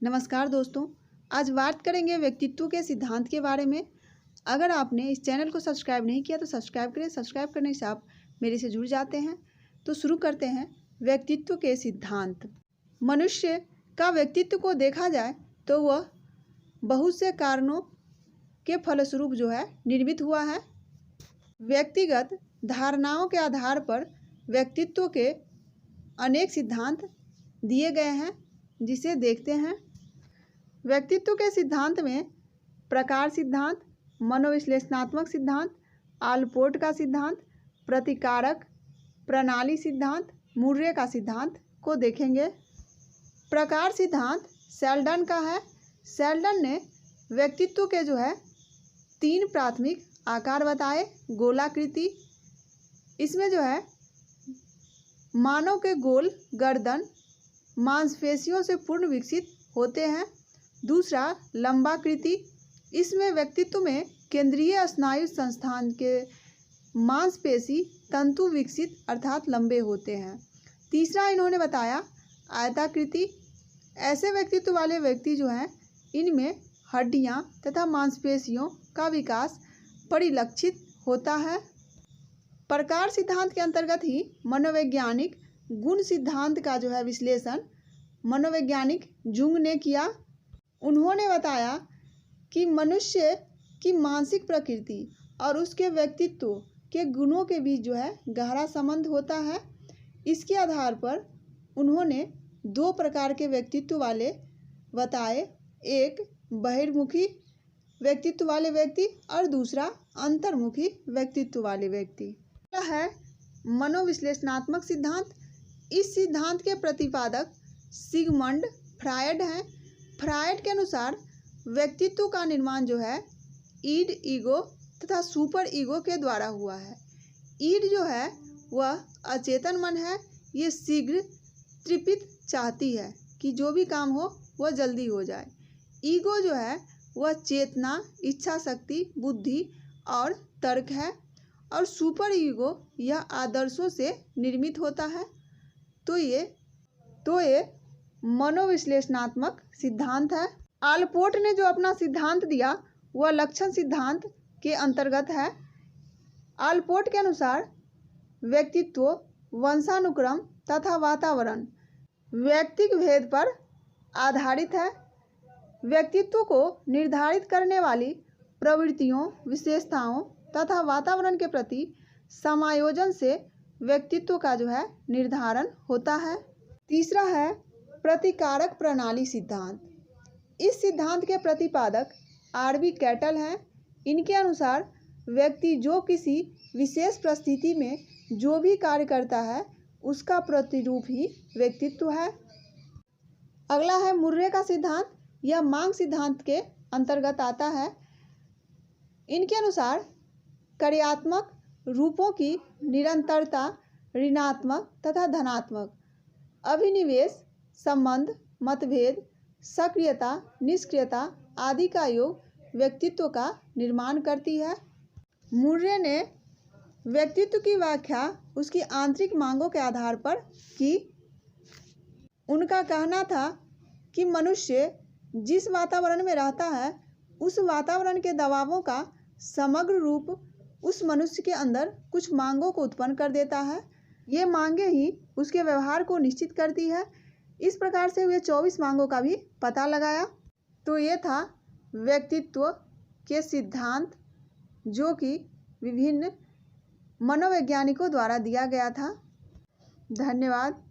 नमस्कार दोस्तों, आज बात करेंगे व्यक्तित्व के सिद्धांत के बारे में। अगर आपने इस चैनल को सब्सक्राइब नहीं किया तो सब्सक्राइब करें। सब्सक्राइब करने से आप मेरे से जुड़ जाते हैं। तो शुरू करते हैं व्यक्तित्व के सिद्धांत। मनुष्य का व्यक्तित्व को देखा जाए तो वह बहुत से कारणों के फलस्वरूप निर्मित हुआ है। व्यक्तिगत धारणाओं के आधार पर व्यक्तित्व के अनेक सिद्धांत दिए गए हैं, जिसे देखते हैं। व्यक्तित्व के सिद्धांत में प्रकार सिद्धांत, मनोविश्लेषणात्मक सिद्धांत, आलपोर्ट का सिद्धांत, प्रतिकारक प्रणाली सिद्धांत, मुर्रे का सिद्धांत को देखेंगे। प्रकार सिद्धांत सेल्डन का है। सेल्डन ने व्यक्तित्व के 3 प्राथमिक आकार बताए। गोलाकृति, इसमें मानव के गोल गर्दन मांसपेशियों से पूर्ण विकसित होते हैं। दूसरा लंबाकृति, इसमें व्यक्तित्व में केंद्रीय स्नायु संस्थान के मांसपेशी तंतु विकसित अर्थात लंबे होते हैं। तीसरा इन्होंने बताया आयताकृति। ऐसे व्यक्तित्व वाले व्यक्ति इनमें हड्डियां तथा मांसपेशियों का विकास परिलक्षित होता है। प्रकार सिद्धांत के अंतर्गत ही मनोवैज्ञानिक गुण सिद्धांत का विश्लेषण मनोवैज्ञानिक जुंग ने किया। उन्होंने बताया कि मनुष्य की मानसिक प्रकृति और उसके व्यक्तित्व के गुणों के बीच गहरा संबंध होता है। इसके आधार पर उन्होंने 2 प्रकार के व्यक्तित्व वाले बताए, एक बहिर्मुखी व्यक्तित्व वाले व्यक्ति और दूसरा अंतर्मुखी व्यक्तित्व वाले व्यक्ति। यह है मनोविश्लेषणात्मक सिद्धांत। इस सिद्धांत के प्रतिपादक सिगमंड फ्रायड हैं। फ्रायड के अनुसार व्यक्तित्व का निर्माण ईड, ईगो तथा सुपर ईगो के द्वारा हुआ है। ईड वह अचेतन मन है। ये शीघ्र तृप्ति चाहती है कि जो भी काम हो वह जल्दी हो जाए। ईगो वह चेतना, इच्छा शक्ति, बुद्धि और तर्क है। और सुपर ईगो यह आदर्शों से निर्मित होता है। तो ये मनोविश्लेषणात्मक सिद्धांत है। आलपोर्ट ने जो अपना सिद्धांत दिया वह लक्षण सिद्धांत के अंतर्गत है। आलपोर्ट के अनुसार व्यक्तित्व वंशानुक्रम तथा वातावरण व्यक्तिक भेद पर आधारित है। व्यक्तित्व को निर्धारित करने वाली प्रवृत्तियों, विशेषताओं तथा वातावरण के प्रति समायोजन से व्यक्तित्व का निर्धारण होता है। तीसरा है प्रतिकारक प्रणाली सिद्धांत। इस सिद्धांत के प्रतिपादक आरबी कैटल हैं। इनके अनुसार व्यक्ति जो किसी विशेष परिस्थिति में जो भी कार्य करता है उसका प्रतिरूप ही व्यक्तित्व है। अगला है मुर्रे का सिद्धांत। यह मांग सिद्धांत के अंतर्गत आता है। इनके अनुसार कार्यात्मक रूपों की निरंतरता ऋणात्मक तथा धनात्मक अभिनिवेश, संबंध, मतभेद, सक्रियता, निष्क्रियता आदि का योग व्यक्तित्व का निर्माण करती है। मुर्रे ने व्यक्तित्व की व्याख्या उसकी आंतरिक मांगों के आधार पर की। उनका कहना था कि मनुष्य जिस वातावरण में रहता है उस वातावरण के दबावों का समग्र रूप उस मनुष्य के अंदर कुछ मांगों को उत्पन्न कर देता है। ये मांगे ही उसके व्यवहार को निश्चित करती है। इस प्रकार से वे 24 मांगों का भी पता लगाया। तो ये था व्यक्तित्व के सिद्धांत, जो कि विभिन्न मनोवैज्ञानिकों द्वारा दिया गया था। धन्यवाद।